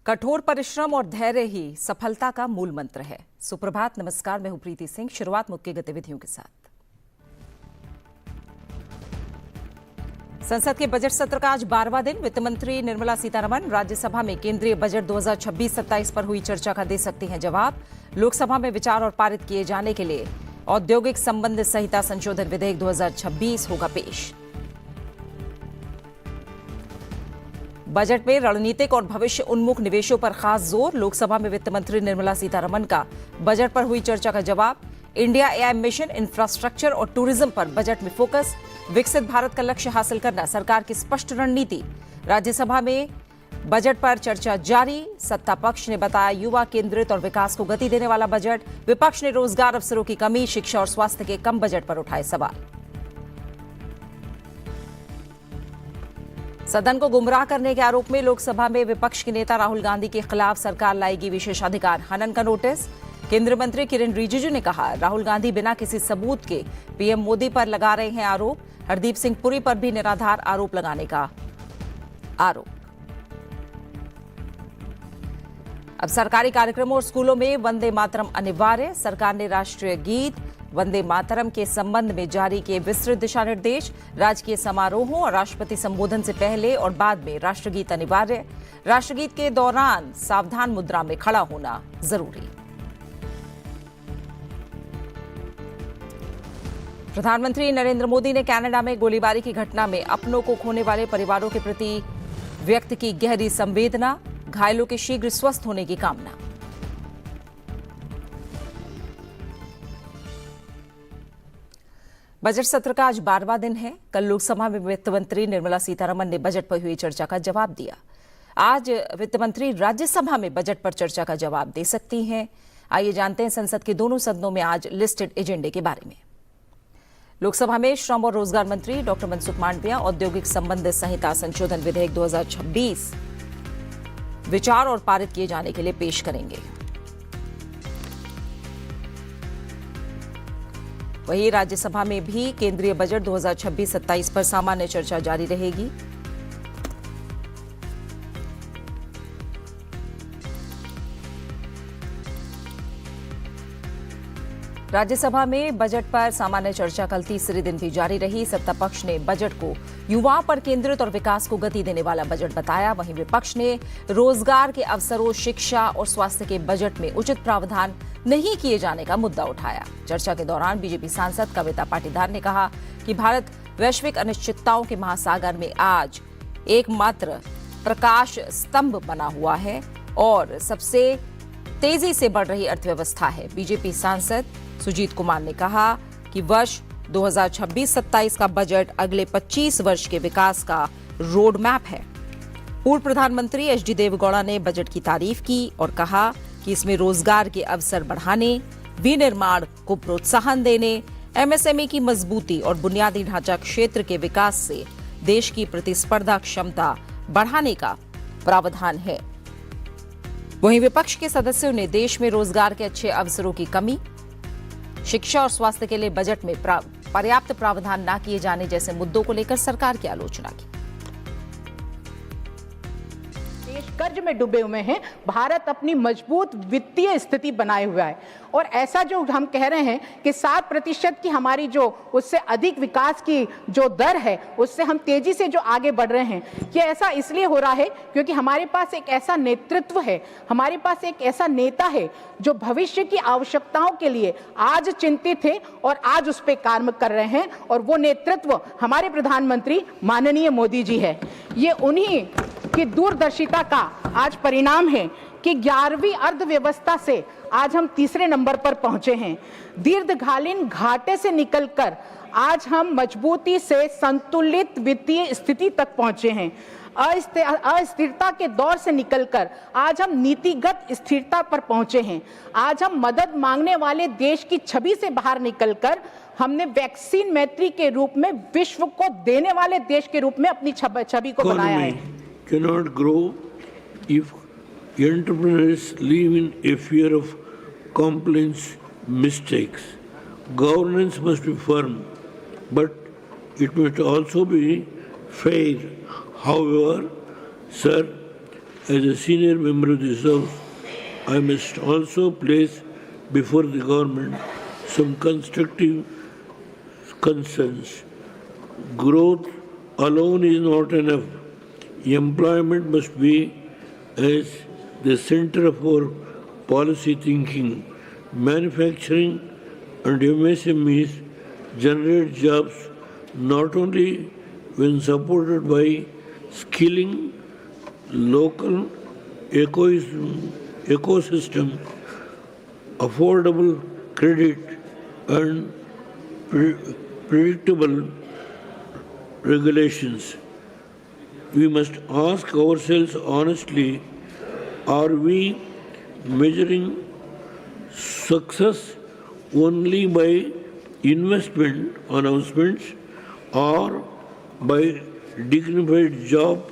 कठोर परिश्रम और धैर्य ही सफलता का मूल मंत्र है। सुप्रभात, नमस्कार, मैं हूं प्रीति सिंह। शुरुआत मुख्य गतिविधियों के साथ। संसद के बजट सत्र का आज 12वां दिन। वित्त मंत्री निर्मला सीतारमण राज्यसभा में केंद्रीय बजट 2026-27 पर हुई चर्चा का दे सकती हैं जवाब। लोकसभा में विचार और पारित किए जाने के लिए औद्योगिक संबंध संहिता संशोधन विधेयक 2026 होगा पेश। बजट में रणनीतिक और भविष्य उन्मुख निवेशों पर खास जोर। लोकसभा में वित्त मंत्री निर्मला सीतारमण का बजट पर हुई चर्चा का जवाब। इंडिया एआई मिशन, इंफ्रास्ट्रक्चर और टूरिज्म पर बजट में फोकस। विकसित भारत का लक्ष्य हासिल करना सरकार की स्पष्ट रणनीति। राज्यसभा में बजट पर चर्चा जारी। सत्ता पक्ष ने बताया युवा केंद्रित और विकास को गति देने वाला बजट। विपक्ष ने रोजगार अवसरों की कमी, शिक्षा और स्वास्थ्य के कम बजट पर उठाए सवाल। सदन को गुमराह करने के आरोप में लोकसभा में विपक्ष के नेता राहुल गांधी के खिलाफ सरकार लाएगी विशेषाधिकार हनन का नोटिस। केंद्रीय मंत्री किरेन रिजिजू ने कहा राहुल गांधी बिना किसी सबूत के पीएम मोदी पर लगा रहे हैं आरोप। हरदीप सिंह पुरी पर भी निराधार आरोप लगाने का आरोप। अब सरकारी कार्यक्रमों और स्कूलों में वंदे मातरम अनिवार्य। सरकार ने राष्ट्रीय गीत वंदे मातरम के संबंध में जारी किए विस्तृत दिशा निर्देश। राजकीय समारोहों और राष्ट्रपति संबोधन से पहले और बाद में राष्ट्रगीत अनिवार्य। राष्ट्रगीत के दौरान सावधान मुद्रा में खड़ा होना जरूरी। प्रधानमंत्री नरेंद्र मोदी ने कनाडा में गोलीबारी की घटना में अपनों को खोने वाले परिवारों के प्रति व्यक्त की गहरी संवेदना। घायलों के शीघ्र स्वस्थ होने की कामना। बजट सत्र का आज 12वां दिन है। कल लोकसभा में वित्त मंत्री निर्मला सीतारमण ने बजट पर हुई चर्चा का जवाब दिया। आज वित्त मंत्री राज्यसभा में बजट पर चर्चा का जवाब दे सकती हैं। आइए जानते हैं संसद के दोनों सदनों में आज लिस्टेड एजेंडे के बारे में। लोकसभा में श्रम और रोजगार मंत्री डॉक्टर मनसुख मांडविया औद्योगिक संबंध संहिता संशोधन विधेयक 2026 विचार और पारित किए जाने के लिए पेश करेंगे। वहीं राज्यसभा में भी केंद्रीय बजट 2026-27 पर सामान्य चर्चा जारी रहेगी। राज्यसभा में बजट पर सामान्य चर्चा कल तीसरे दिन भी जारी रही। सत्ता पक्ष ने बजट को युवाओं पर केंद्रित और विकास को गति देने वाला बजट बताया। वहीं विपक्ष ने रोजगार के अवसरों, शिक्षा और स्वास्थ्य के बजट में उचित प्रावधान नहीं किए जाने का मुद्दा उठाया। चर्चा के दौरान बीजेपी सांसद कविता पाटीदार ने कहा कि भारत वैश्विक अनिश्चितताओं के महासागर में आज एकमात्र प्रकाश स्तंभ बना हुआ है और सबसे तेजी से बढ़ रही अर्थव्यवस्था है। बीजेपी सांसद सुजीत कुमार ने कहा कि वर्ष 2026-27 का बजट अगले 25 वर्ष के विकास का रोड मैप है। पूर्व प्रधानमंत्री एचडी देवेगौड़ा ने बजट की तारीफ की और कहा कि इसमें रोजगार के अवसर बढ़ाने, विनिर्माण को प्रोत्साहन देने, एमएसएमई की मजबूती और बुनियादी ढांचा क्षेत्र के विकास से देश की प्रतिस्पर्धा क्षमता बढ़ाने का प्रावधान है। वहीं विपक्ष के सदस्यों ने देश में रोजगार के अच्छे अवसरों की कमी, शिक्षा और स्वास्थ्य के लिए बजट में पर्याप्त प्रावधान न किए जाने जैसे मुद्दों को लेकर सरकार की आलोचना की। देश कर्ज में डूबे हुए हैं, भारत अपनी मजबूत वित्तीय स्थिति बनाए हुआ है और ऐसा जो हम कह रहे हैं कि 7% की हमारी जो उससे अधिक विकास की जो दर है उससे हम तेजी से जो आगे बढ़ रहे हैं, ये ऐसा इसलिए हो रहा है क्योंकि हमारे पास एक ऐसा नेतृत्व है, हमारे पास एक ऐसा नेता है जो भविष्य की आवश्यकताओं के लिए आज चिंतित है और आज उस पर काम कर रहे हैं और वो नेतृत्व हमारे प्रधानमंत्री माननीय मोदी जी है। ये उन्हीं की दूरदर्शिता का आज परिणाम है कि 11वीं अर्थव्यवस्था से आज हम तीसरे नंबर पर पहुंचे हैं। दीर्घकालीन घाटे से निकलकर आज हम मजबूती से संतुलित वित्तीय स्थिति तक पहुंचे हैं। अस्थिरता के दौर से निकलकर आज हम नीतिगत स्थिरता पर पहुंचे हैं। आज हम मदद मांगने वाले देश की छवि से बाहर निकलकर हमने वैक्सीन मैत्री के रूप में विश्व को देने वाले देश के रूप में अपनी छवि को बनाया है। Cannot grow if entrepreneurs live in a fear of compliance mistakes. Governance must be firm, but it must also be fair. However, sir, as a senior member of this House, I must also place before the government some constructive concerns. Growth alone is not enough. Employment must be as the center of our policy thinking. Manufacturing and MSMEs generate jobs not only when supported by skilling local ecosystem, affordable credit and predictable regulations. We must ask ourselves honestly, are we measuring success only by investment announcements or by dignified job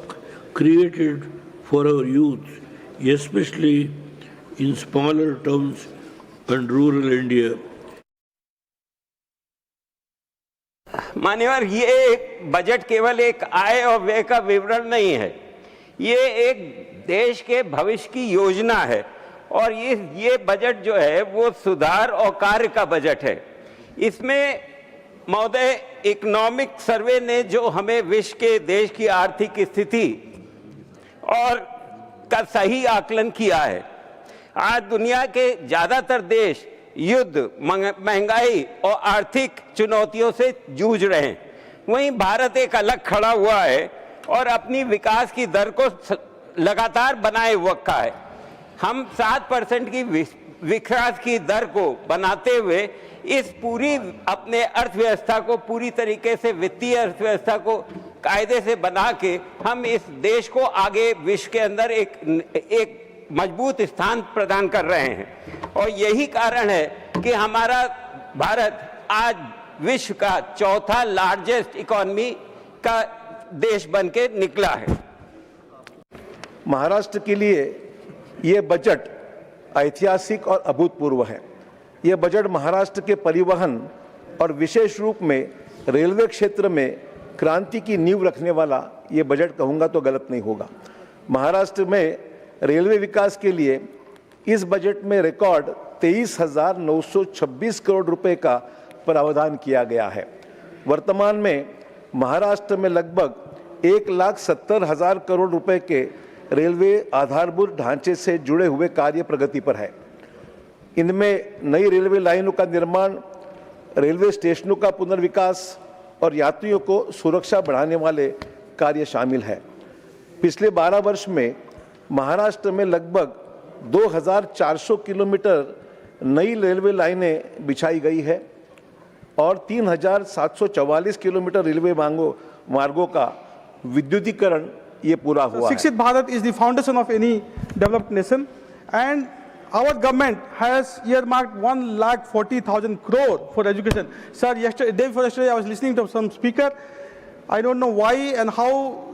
created for our youth, especially in smaller towns and rural India? मान्यवर, ये एक budget केवल एक आय और व्यय का विवरण नहीं है, ये एक देश के भविष्य की योजना है और ये बजट जो है वो सुधार और कार्य का बजट है। इसमें महोदय इकोनॉमिक सर्वे ने जो हमें विश्व के देश की आर्थिक स्थिति और का सही आकलन किया है। आज दुनिया के ज़्यादातर देश युद्ध, महंगाई और आर्थिक चुनौतियों से जूझ रहे हैं, वहीं भारत एक अलग खड़ा हुआ है और अपनी विकास की दर को लगातार बनाए रखा है। हम 7% की विकास की दर को बनाते हुए इस पूरी अपने अर्थव्यवस्था को पूरी तरीके से वित्तीय अर्थव्यवस्था को कायदे से बना के हम इस देश को आगे विश्व के अंदर एक मजबूत स्थान प्रदान कर रहे हैं और यही कारण है कि हमारा भारत आज विश्व का चौथा लार्जेस्ट इकोनॉमी का देश बन के निकला है। महाराष्ट्र के लिए ये बजट ऐतिहासिक और अभूतपूर्व है। ये बजट महाराष्ट्र के परिवहन और विशेष रूप में रेलवे क्षेत्र में क्रांति की नींव रखने वाला ये बजट कहूँगा तो गलत नहीं होगा। महाराष्ट्र में रेलवे विकास के लिए इस बजट में रिकॉर्ड 23,926 करोड़ रुपए का प्रावधान किया गया है। वर्तमान में महाराष्ट्र में लगभग 1,70,000 करोड़ रुपए के रेलवे आधारभूत ढांचे से जुड़े हुए कार्य प्रगति पर है। इनमें नई रेलवे लाइनों का निर्माण, रेलवे स्टेशनों का पुनर्विकास और यात्रियों को सुरक्षा बढ़ाने वाले कार्य शामिल है। पिछले 12 वर्ष में महाराष्ट्र में लगभग 2,400 किलोमीटर नई रेलवे लाइनें बिछाई गई है और 3,744 किलोमीटर रेलवे मार्गों का विद्युतीकरण ये पूरा हुआ है। Viksit Bharat is the foundation of any developed nation, and our government has earmarked 1,40,000 crore for education. Sir, day before yesterday, I was listening to some speaker. I don't know why and how,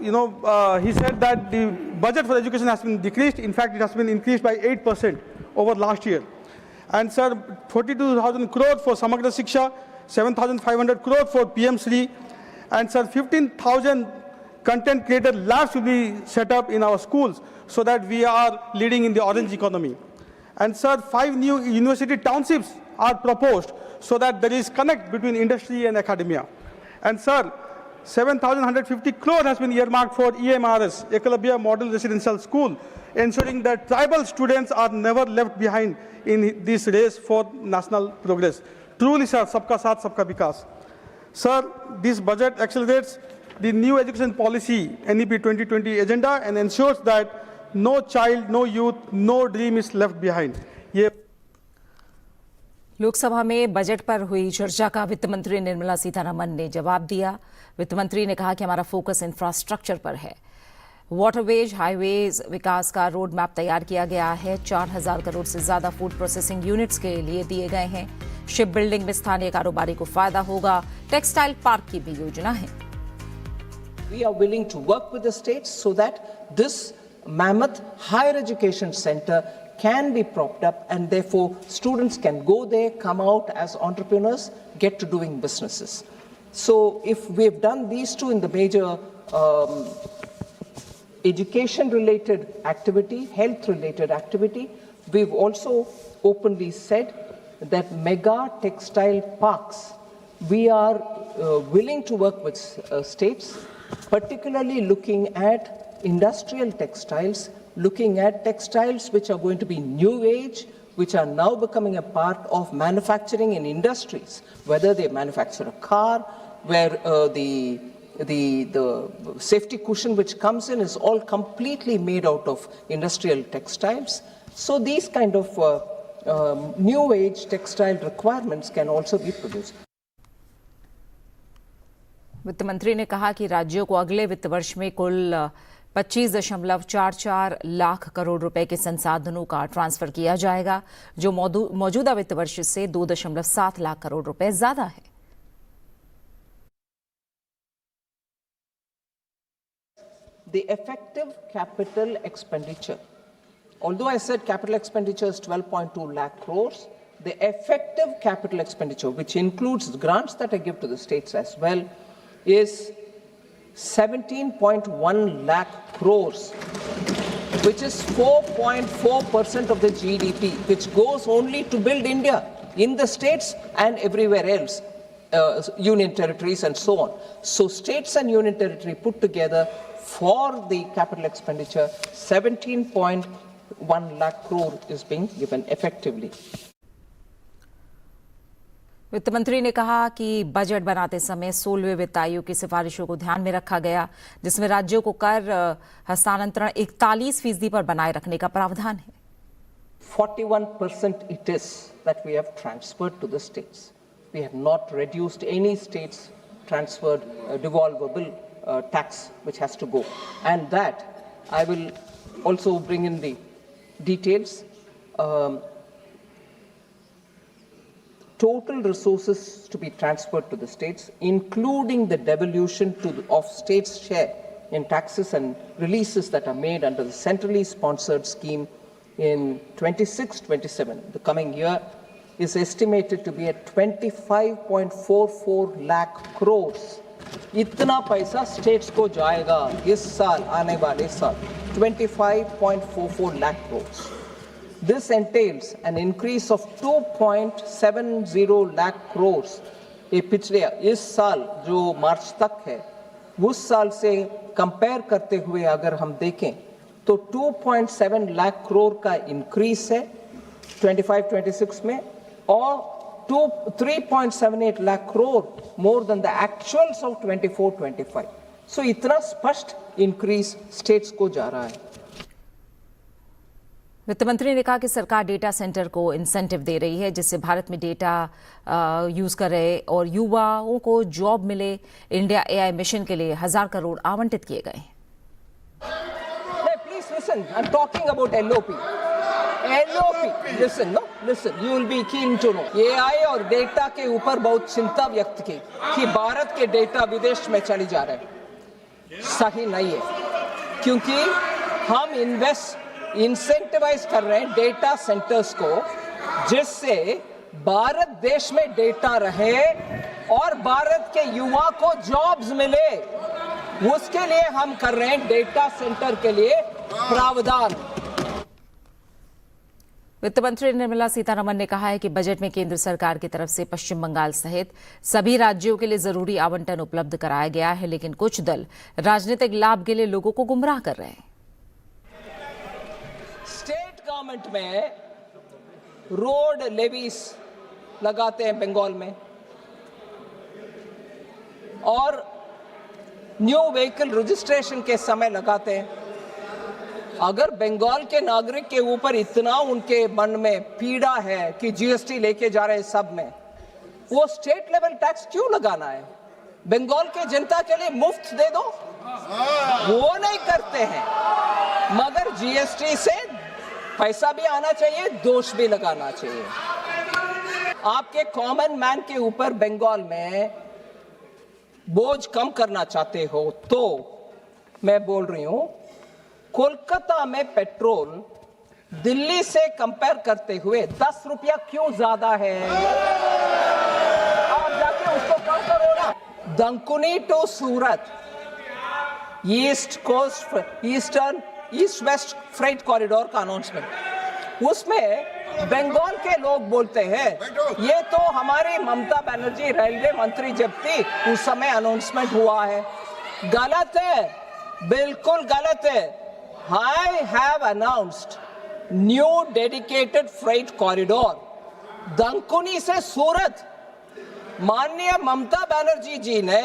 he said that the budget for education has been decreased. In fact, it has been increased by 8% over last year. And sir, 42,000 crore for Samagra Shiksha, 7,500 crore for PM Shri, and sir, 15,000 content creator labs will be set up in our schools so that we are leading in the orange economy. And sir, 5 new university townships are proposed so that there is connect between industry and academia. And sir, 7,150 crore has been earmarked for EMRS, Ekalabya Model Residential School, ensuring that tribal students are never left behind in this race for national progress. Truly, sir, Sabka Saath, Sabka Vikas. Sir, this budget accelerates the new education policy, NEP 2020 agenda, and ensures that no child, no youth, no dream is left behind. Lok Sabha में budget पर हुई चर्चा का वित्त मंत्री निर्मला सीतारमण ने जवाब दिया। वित्त मंत्री ने कहा कि हमारा फोकस इंफ्रास्ट्रक्चर पर है। वाटरवेज, हाईवेज विकास का रोड मैप तैयार किया गया है। 4,000 करोड़ से ज्यादा फूड प्रोसेसिंग यूनिट्स के लिए दिए गए हैं। शिप बिल्डिंग में स्थानीय कारोबारी को फायदा होगा। टेक्सटाइल पार्क की भी योजना है। We are willing to work with the states so that this mammoth higher education center can be propped up, and therefore students can go there, come out as entrepreneurs, get to doing businesses. So if we've done these two in the major education-related activity, health-related activity. We've also openly said that mega textile parks, we are willing to work with states, particularly looking at industrial textiles, looking at textiles which are going to be new age, which are now becoming a part of manufacturing in industries, whether they manufacture a car, where the safety cushion which comes in is all completely made out of industrial textiles. So these kind of new age textile requirements can also be produced. वित्त मंत्री ने कहा कि राज्यों को अगले वित्त वर्ष में कुल 25.44 लाख करोड़ रुपए के संसाधनों का ट्रांसफर किया जाएगा, जो मौजूदा वित्त वर्ष से 2.7 लाख करोड़ रुपए ज्यादा है। The effective capital expenditure, although I said capital expenditure is 12.2 lakh crores, the effective capital expenditure, which includes the grants that I give to the states as well, is 17.1 lakh crores, which is 4.4% of the GDP, which goes only to build India in the states and everywhere else, union territories and so on. So states and union territory put together for the capital expenditure, 17.1 lakh crore is being given effectively. वित्त मंत्री ने कहा कि budget बनाते समय 16वें वित्त आयोग की सिफारिशों को ध्यान में रखा गया, जिसमें राज्यों को कर हस्तांतरण 41% पर बनाए रखने का प्रावधान है। 41% it is that we have transferred to the states. We have not reduced any states transferred devolvable tax which has to go, and that I will also bring in the details. Total resources to be transferred to the states, including the devolution of states' share in taxes and releases that are made under the centrally sponsored scheme in 26-27, the coming year, is estimated to be at 25.44 lakh crores. इतना पैसा states को जाएगा इस साल, आने वाले साल, 25.44 lakh crores. This entails an increase of 2.70 lakh crores. ये पिछले इस साल जो मार्च तक है, उस साल से कंपेयर करते हुए अगर हम देखें तो 2.7 लाख करोड़ का इंक्रीज है 25-26 में, और 3.78 lakh crore more than the actuals of 24-25. So इतना स्पष्ट इंक्रीज स्टेट्स को जा रहा है। वित्त मंत्री ने कहा कि सरकार डेटा सेंटर को इंसेंटिव दे रही है, जिससे भारत में डेटा यूज कर रहे और युवाओं को जॉब मिले। इंडिया एआई मिशन के लिए 1000 करोड़ आवंटित किए गए। Please listen, I'm talking about LOP. Listen, no, listen. You will be keen to know. AI और डेटा के ऊपर बहुत चिंता व्यक्त की कि भारत के डेटा विदेश में चली जा रहे हैं। सही नहीं है, क्योंकि हम इंसेंटिवाइज कर रहे हैं डेटा सेंटर्स को, जिससे भारत देश में डेटा रहे और भारत के युवा को जॉब्स मिले। उसके लिए हम कर रहे हैं डेटा सेंटर के लिए प्रावधान। वित्त मंत्री निर्मला सीतारमण ने कहा है कि बजट में केंद्र सरकार की तरफ से पश्चिम बंगाल सहित सभी राज्यों के लिए जरूरी आवंटन उपलब्ध कराया गया है, लेकिन कुछ दल राजनीतिक लाभ के लिए लोगों को गुमराह कर रहे हैं। स्टेट गवर्नमेंट में रोड लेवीज लगाते हैं बंगाल में, और न्यू व्हीकल रजिस्ट्रेशन के समय लगाते हैं। अगर बंगाल के नागरिक के ऊपर इतना उनके मन में पीड़ा है कि जीएसटी लेके जा रहे हैं सब में, वो स्टेट लेवल टैक्स क्यों लगाना है? बंगाल के जनता के लिए मुफ्त दे दो। वो नहीं करते हैं, मगर जीएसटी से पैसा भी आना चाहिए, दोष भी लगाना चाहिए। आपके कॉमन मैन के ऊपर बंगाल में बोझ कम करना चाहते हो तो मैं बोल रही हूं, कोलकाता में पेट्रोल दिल्ली से कंपेयर करते हुए 10 रुपया क्यों ज्यादा है? आप जाके उसको कम करो ना। Dankuni to Surat east west freight corridor का अनाउंसमेंट। उसमें बंगाल के लोग बोलते हैं ये तो हमारी ममता बनर्जी रेलवे मंत्री जब थी उस समय अनाउंसमेंट हुआ है। गलत है, बिल्कुल गलत है। I have announced new dedicated freight corridor दंकुनी से सूरत। माननीय ममता बनर्जी जी ने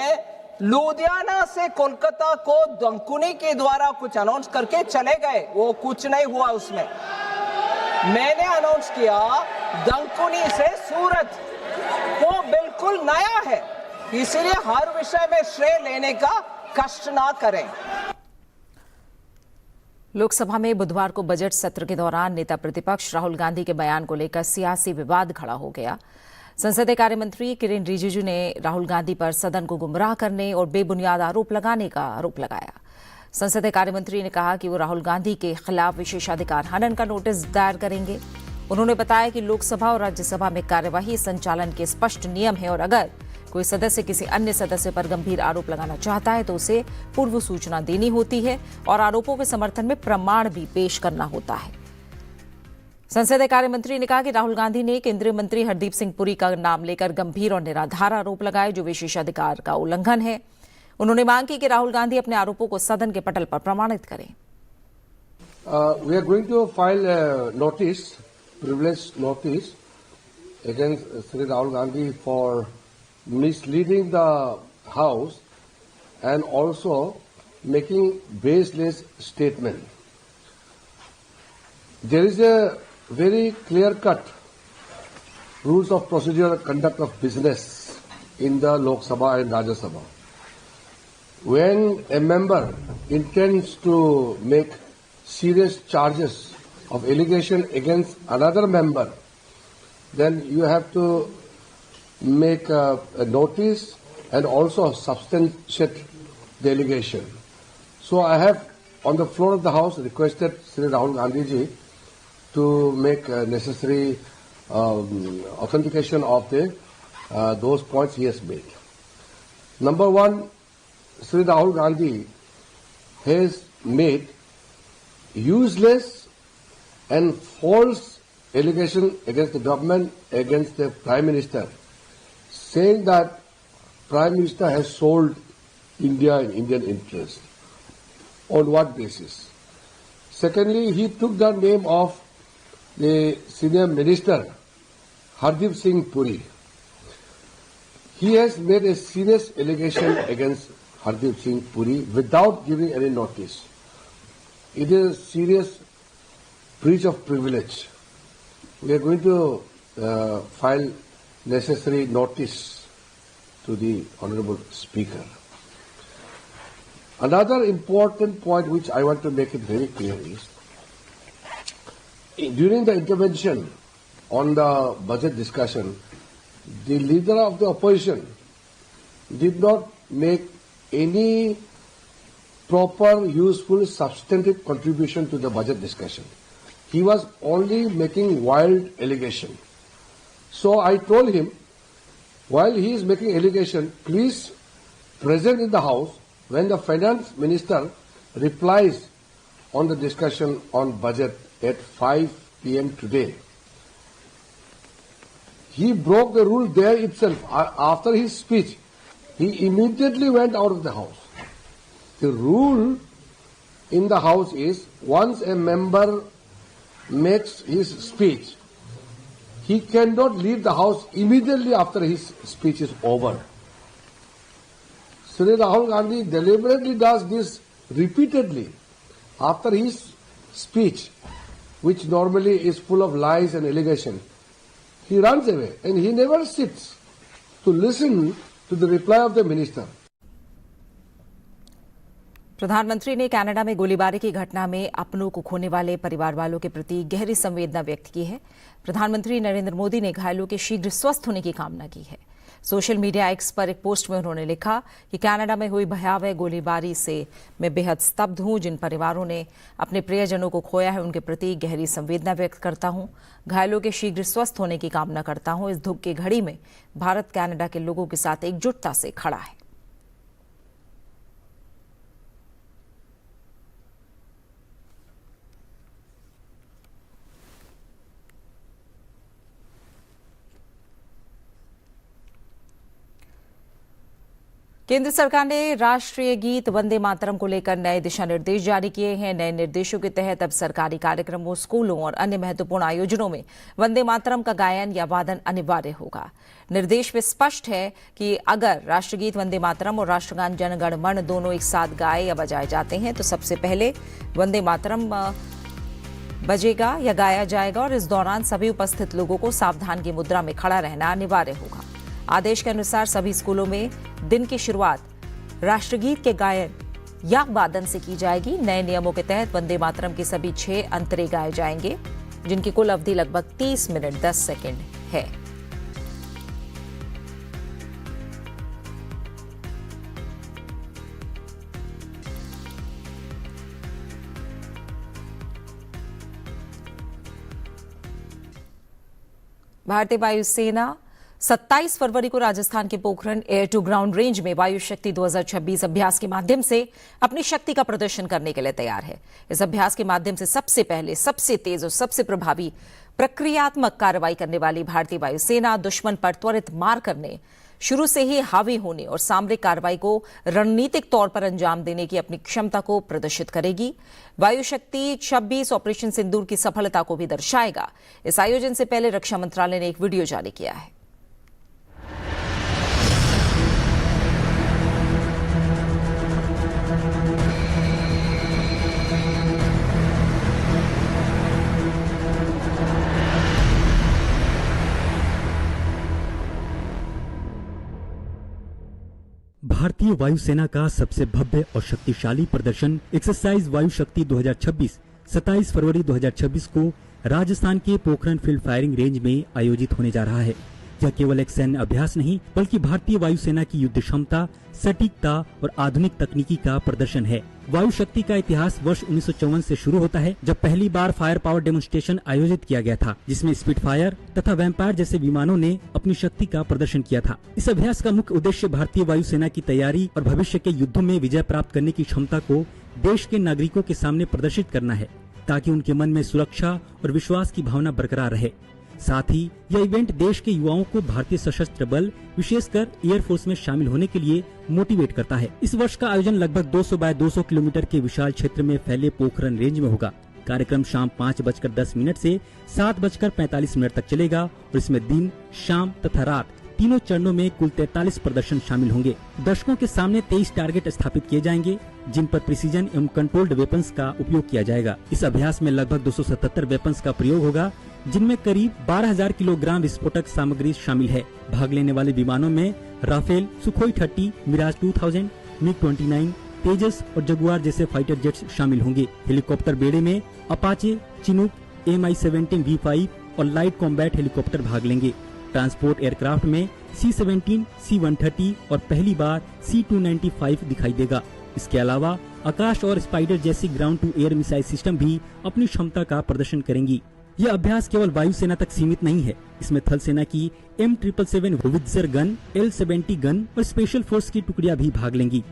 लुधियाना से कोलकाता को दंकुनी के द्वारा कुछ अनाउंस करके चले गए, वो कुछ नहीं हुआ उसमें। मैंने अनाउंस किया दंकुनी से सूरत, वो बिल्कुल नया है, इसलिए हर विषय में श्रेय लेने का कष्ट ना करें। लोकसभा में बुधवार को बजट सत्र के दौरान नेता प्रतिपक्ष राहुल गांधी के बयान को लेकर सियासी विवाद खड़ा हो गया। संसदीय कार्य मंत्री किरेन रिजिजू ने राहुल गांधी पर सदन को गुमराह करने और बेबुनियाद आरोप लगाने का आरोप लगाया। संसदीय कार्य मंत्री ने कहा कि वो राहुल गांधी के खिलाफ विशेषाधिकार हनन का नोटिस दायर करेंगे। उन्होंने बताया कि लोकसभा और राज्यसभा में कार्यवाही संचालन के स्पष्ट नियम है और अगर कोई सदस्य किसी अन्य सदस्य पर गंभीर आरोप लगाना चाहता है तो उसे पूर्व सूचना देनी होती है और आरोपों के समर्थन में प्रमाण भी पेश करना होता है। संसदीय कार्य मंत्री ने कहा कि राहुल गांधी ने केंद्रीय मंत्री हरदीप सिंह पुरी का नाम लेकर गंभीर और निराधार आरोप लगाए जो विशेषाधिकार का उल्लंघन है। उन्होंने मांग की कि राहुल गांधी अपने आरोपों को सदन के पटल पर प्रमाणित करें। We are going to file a notice, privilege notice, against Sri Rahul Gandhi for misleading the House and also making baseless statement. There is a very clear-cut rules of procedure conduct of business in the Lok Sabha and Rajya Sabha. When a member intends to make serious charges of allegation against another member, then you have to make a notice and also substantiate the allegation. So I have on the floor of the House requested Sri Rahul Gandhi ji to make necessary authentication of the those points he has made. Number one, Sri Rahul Gandhi has made useless and false allegation against the government, against the Prime Minister, saying that Prime Minister has sold India and Indian interest. On what basis? Secondly, he took the name of the senior minister, Hardeep Singh Puri. He has made a serious allegation against Hardeep Singh Puri without giving any notice. It is a serious breach of privilege. We are going to file necessary notice to the Honorable Speaker. Another important point which I want to make it very clear is, during the intervention on the budget discussion, the leader of the opposition did not make any proper, useful, substantive contribution to the budget discussion. He was only making wild allegation. So I told him, while he is making allegation, please present in the House when the finance minister replies on the discussion on budget at 5 p.m. today. He broke the rule there itself. After his speech, he immediately went out of the House. The rule in the House is, once a member makes his speech, he cannot leave the House immediately after his speech is over. Sri Rahul Gandhi deliberately does this repeatedly. After his speech, which normally is full of lies and allegation, he runs away and he never sits to listen to the reply of the minister. प्रधानमंत्री ने Canada में गोलीबारी की घटना में अपनों को खोने वाले परिवार वालों के प्रति गहरी संवेदना व्यक्त की है। प्रधानमंत्री नरेंद्र मोदी ने घायलों के शीघ्र स्वस्थ होने की कामना की है। सोशल मीडिया एक्स पर एक पोस्ट में उन्होंने लिखा कि कनाडा में हुई भयावह गोलीबारी से मैं बेहद स्तब्ध हूं। जिन परिवारों ने अपने प्रियजनों को खोया है उनके प्रति गहरी संवेदना व्यक्त करता हूं। घायलों के शीघ्र स्वस्थ होने की कामना करता हूं। इस दुख की घड़ी में भारत कनाडा के लोगों के साथ एकजुटता से खड़ा है। केंद्र सरकार ने राष्ट्रीय गीत वंदे मातरम को लेकर नए दिशा निर्देश जारी किए हैं। नए निर्देशों के तहत अब सरकारी कार्यक्रमों, स्कूलों और अन्य महत्वपूर्ण आयोजनों में वंदे मातरम का गायन या वादन अनिवार्य होगा। निर्देश में स्पष्ट है कि अगर राष्ट्रगीत वंदे मातरम और राष्ट्रगान जन गण मन दोनों एक साथ गाए या बजाए जाते हैं तो सबसे पहले वंदे मातरम बजेगा या गाया जाएगा और इस दौरान सभी उपस्थित लोगों को सावधान की मुद्रा में खड़ा रहना अनिवार्य होगा। आदेश के अनुसार सभी स्कूलों में दिन की शुरुआत राष्ट्रगीत के गायन या वादन से की जाएगी। नए नियमों के तहत वंदे मातरम के सभी 6 अंतरे गाए जाएंगे, जिनकी कुल अवधि लगभग 30 मिनट 10 सेकंड है। भारतीय वायुसेना 27 फरवरी को राजस्थान के Pokhran air to ground range में वायु शक्ति 2026 अभ्यास के माध्यम से अपनी शक्ति का प्रदर्शन करने के लिए तैयार है। इस अभ्यास के माध्यम से सबसे पहले, सबसे तेज और सबसे प्रभावी प्रक्रियात्मक कार्रवाई करने वाली भारतीय वायुसेना दुश्मन पर त्वरित मार करने, शुरू से ही हावी होने और सामरिक कार्रवाई को रणनीतिक तौर पर अंजाम देने की अपनी क्षमता को प्रदर्शित करेगी। वायु शक्ति 26 ऑपरेशन सिंदूर की सफलता को भी दर्शाएगा। इस आयोजन से पहले रक्षा मंत्रालय ने एक वीडियो जारी किया है। भारतीय वायुसेना का सबसे भव्य और शक्तिशाली प्रदर्शन एक्सरसाइज वायु शक्ति 2026 27 फरवरी 2026 को राजस्थान के पोखरण फील्ड फायरिंग रेंज में आयोजित होने जा रहा है। यह केवल एक सैन्य अभ्यास नहीं बल्कि भारतीय वायुसेना की युद्ध क्षमता, सटीकता और आधुनिक तकनीकी का प्रदर्शन है। वायु शक्ति का इतिहास वर्ष 1954 से शुरू होता है, जब पहली बार फायर पावर डेमोन्स्ट्रेशन आयोजित किया गया था, जिसमें स्पिटफायर तथा वैम्पायर जैसे विमानों ने अपनी शक्ति का प्रदर्शन किया था। इस अभ्यास का मुख्य उद्देश्य भारतीय वायुसेना की तैयारी और भविष्य के युद्धों में विजय प्राप्त करने की क्षमता को देश के नागरिकों के सामने प्रदर्शित करना है, ताकि उनके मन में सुरक्षा और विश्वास की भावना बरकरार रहे। साथ ही यह इवेंट देश के युवाओं को भारतीय सशस्त्र बल, विशेषकर एयरफोर्स में शामिल होने के लिए मोटिवेट करता है। इस वर्ष का आयोजन लगभग 200 बाय 200 किलोमीटर के विशाल क्षेत्र में फैले पोखरण रेंज में होगा। कार्यक्रम शाम 5:10 से 7:45 तक चलेगा और इसमें दिन, शाम तथा रात तीनों चरणों में कुल 43 प्रदर्शन शामिल होंगे। दर्शकों के सामने 23 टारगेट स्थापित किए जाएंगे, जिन पर प्रिसीजन एवं कंट्रोल्ड वेपन्स का उपयोग किया जाएगा। इस अभ्यास में लगभग 277 वेपन्स का प्रयोग होगा, जिनमें करीब 12,000 किलोग्राम विस्फोटक सामग्री शामिल है। भाग लेने वाले विमानों में राफेल, सुखोई 30, मिराज 2000, MiG-29, तेजस और जगुआर जैसे फाइटर जेट्स शामिल होंगे। हेलीकॉप्टर बेड़े में अपाचे, चिनूक, Mi-17 V5 और लाइट कॉम्बैट हेलीकॉप्टर भाग लेंगे। ट्रांसपोर्ट एयरक्राफ्ट में C-17, C-130 और पहली बार C-295 दिखाई देगा। इसके अलावा आकाश और स्पाइडर जैसी ground to air missile system भी अपनी क्षमता का प्रदर्शन करेंगी। यह अभ्यास केवल वायुसेना तक सीमित नहीं है। इसमें थल सेना की M777 howitzer gun, L-70 gun और स्पेशल फोर्स की टुकड़ियां भी भाग लेंगी।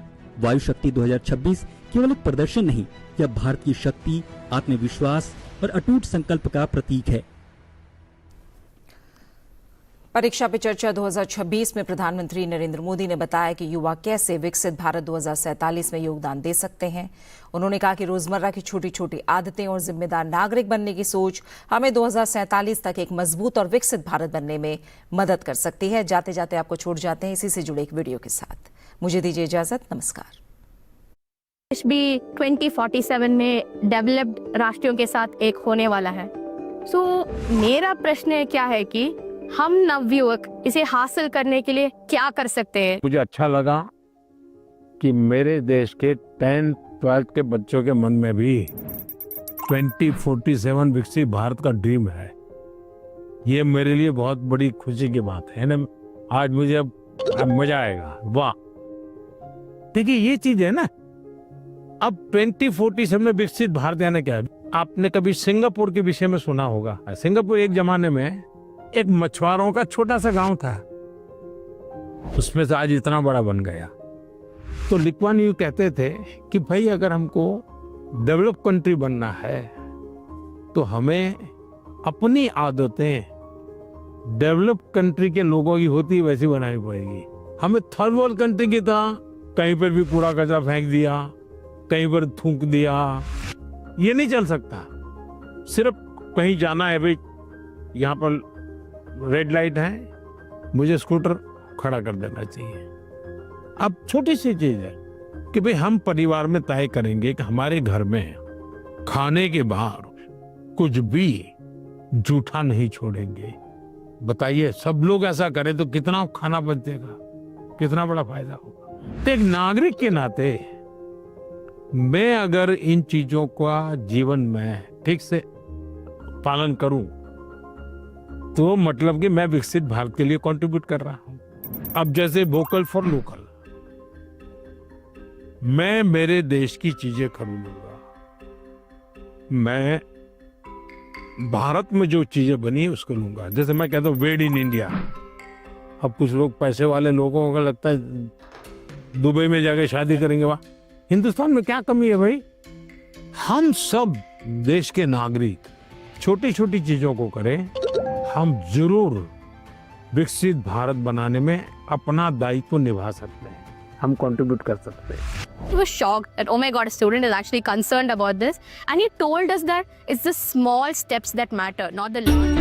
वायु शक्ति 2026 केवल एक प्रदर्शन नहीं, यह भारत की शक्ति, आत्मविश्वास और अटूट संकल्प का प्रतीक है। परीक्षा पे चर्चा 2026 में प्रधानमंत्री नरेंद्र मोदी ने बताया कि युवा कैसे विकसित भारत 2047 में योगदान दे सकते हैं। उन्होंने कहा कि रोजमर्रा की छोटी छोटी आदतें और जिम्मेदार नागरिक बनने की सोच हमें 2047 तक एक मजबूत और विकसित भारत बनने में मदद कर सकती है। जाते जाते आपको छोड़ जाते हैं इसी से जुड़े एक वीडियो के साथ। मुझे दीजिए इजाजत, नमस्कार। देश भी 2047 में डेवलप्ड राष्ट्रों के साथ एक होने वाला है। मेरा प्रश्न क्या है कि हम नवयुवक इसे हासिल करने के लिए क्या कर सकते हैं? मुझे अच्छा लगा कि मेरे देश के 10th 12th के बच्चों के मन में भी 2047 विकसित भारत का ड्रीम है। ये मेरे लिए बहुत बड़ी खुशी की बात है ना। आज मुझे अब मजा आएगा। वाह, देखिए ये चीज है ना। अब 2047 में विकसित भारत यानी क्या है? आपने कभी सिंगापुर के विषय में सुना होगा। सिंगापुर एक जमाने में एक मछुआरों का छोटा सा गांव था, उसमें से आज इतना बड़ा बन गया। तो ली कुआन यू कहते थे कि भाई अगर हमको डेवलप कंट्री बनना है तो हमें अपनी आदतें डेवलप कंट्री के लोगों की होती वैसी बनानी पड़ेगी। हमें थर्ड वर्ल्ड कंट्री की तरह कहीं पर भी कूड़ा कचरा फेंक दिया, कहीं पर थूक दिया, ये नहीं चल सकता। सिर्फ कहीं जाना है, भाई यहाँ पर रेड लाइट है, मुझे स्कूटर खड़ा कर देना चाहिए। अब छोटी सी चीज है कि भाई हम परिवार में तय करेंगे कि हमारे घर में खाने के बाहर कुछ भी जूठा नहीं छोड़ेंगे। बताइए, सब लोग ऐसा करें तो कितना खाना बचेगा, कितना बड़ा फायदा होगा। तो एक नागरिक के नाते मैं अगर इन चीजों का जीवन में ठीक से पालन करूं तो मतलब कि मैं विकसित भारत के लिए कंट्रीब्यूट कर रहा हूं। अब जैसे वोकल फॉर लोकल, मैं मेरे देश की चीजें खरीदूंगा। मैं भारत में जो चीजें बनी है उसको लूंगा। जैसे मैं कहता हूँ मेड इन इंडिया। अब कुछ लोग पैसे वाले लोगों को लगता है दुबई में जाके शादी करेंगे, वाह, हिंदुस्तान में क्या कमी है भाई? हम सब देश के नागरिक छोटी छोटी चीजों को करें, हम जरूर विकसित भारत बनाने में अपना दायित्व निभा सकते हैं, हम कंट्रीब्यूट कर सकते हैं। He was shocked that, oh my God, a student is actually concerned about this. And he told us that it's the small steps that matter, not the large.